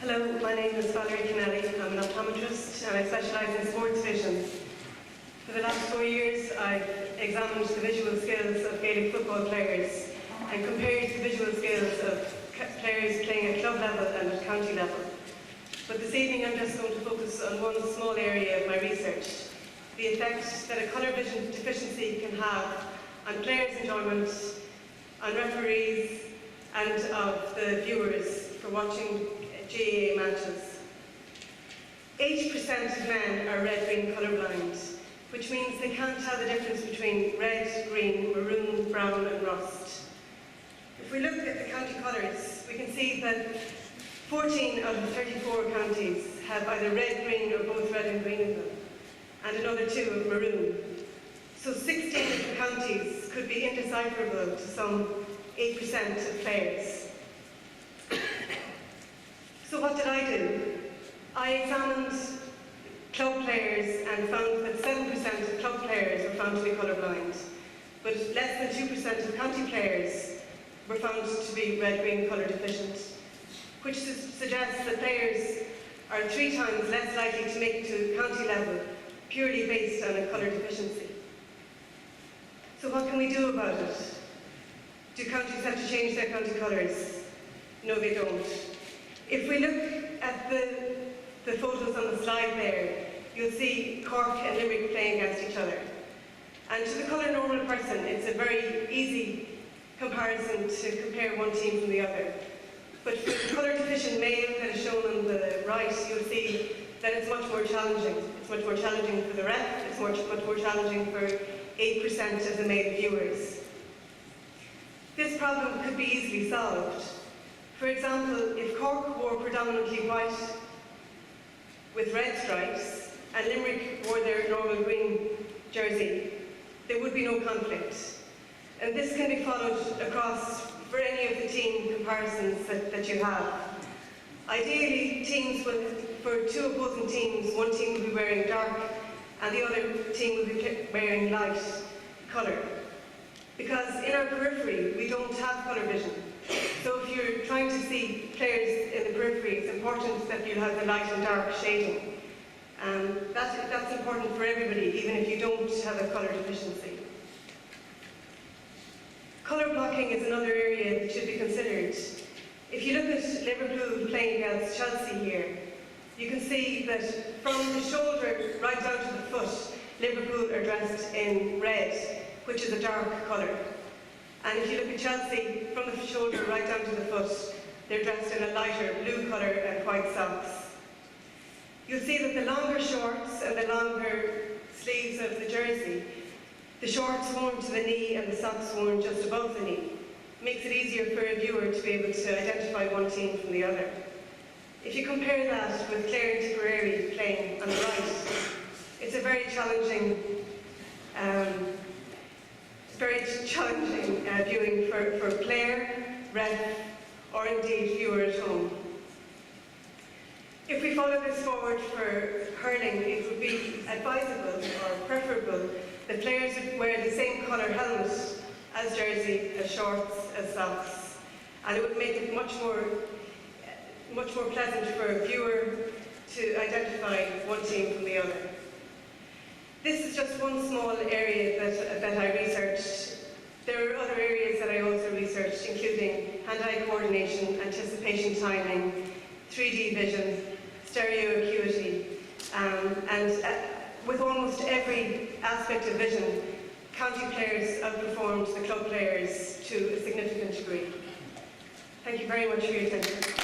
Hello, my name is Valerie Kennelly. I'm an optometrist and I specialise in sports vision. For the last 4 years, I've examined the visual skills of Gaelic football players and compared the visual skills of players playing at club level and at county level. But this evening I'm just going to focus on one small area of my research, the effect that a colour vision deficiency can have on players' enjoyment, on referees and of the viewers for watching GAA matches. 80% of men are red-green colourblind, which means they can't tell the difference between red, green, maroon, brown and rust. If we look at the county colours, we can see that 14 out of 34 counties have either red, green or both red and green in them, and another 2 of maroon. So 16 of the counties could be indecipherable to some 8% of players. So what did I do? I examined club players and found that 7% of club players were found to be colourblind, but less than 2% of county players were found to be red-green colour deficient, which suggests that players are 3 times less likely to make it to county level purely based on a colour deficiency. So what can we do about it? Do counties have to change their county colours? No, they don't. If we look at the photos on the slide there, you'll see Cork and Limerick playing against each other. And to the colour normal person, it's a very easy comparison to compare one team from the other. But for the colour deficient male that is shown on the right, you'll see that it's much more challenging. It's much more challenging for the ref, it's much more challenging for 8% of the male viewers. This problem could be easily solved. For example, if Cork wore predominantly white with red stripes and Limerick wore their normal green jersey, there would be no conflict. And this can be followed across for any of the team comparisons that you have. Ideally, for 2 opposing teams, one team will be wearing dark and the other team will be wearing light colour. Because in our periphery, we don't have colour vision. So if you're trying to see players in the periphery, it's important that you have the light and dark shading. That's important for everybody, even if you don't have a colour deficiency. Colour blocking is another area that should be considered. If you look at Liverpool playing against Chelsea here, you can see that from the shoulder right down to the foot, Liverpool are dressed in red, which is a dark colour. And if you look at Chelsea, from the shoulder right down to the foot, they're dressed in a lighter blue colour and white socks. You'll see that the longer shorts and the longer sleeves of the jersey, the shorts worn to the knee and the socks worn just above the knee, makes it easier for a viewer to be able to identify one team from the other. If you compare that with Clare and Tipperary playing on the right, it's a very challenging viewing for player, ref, or indeed viewer at home. If we follow this forward for hurling, it would be advisable or preferable that players would wear the same colour helmet as jersey, as shorts, as socks, and it would make it much more pleasant for a viewer to identify one team from the other. This is just one small area that I researched. There are other areas that I also researched, including hand-eye coordination, anticipation timing, 3D vision, stereo acuity, and with almost every aspect of vision, county players outperformed the club players to a significant degree. Thank you very much for your attention.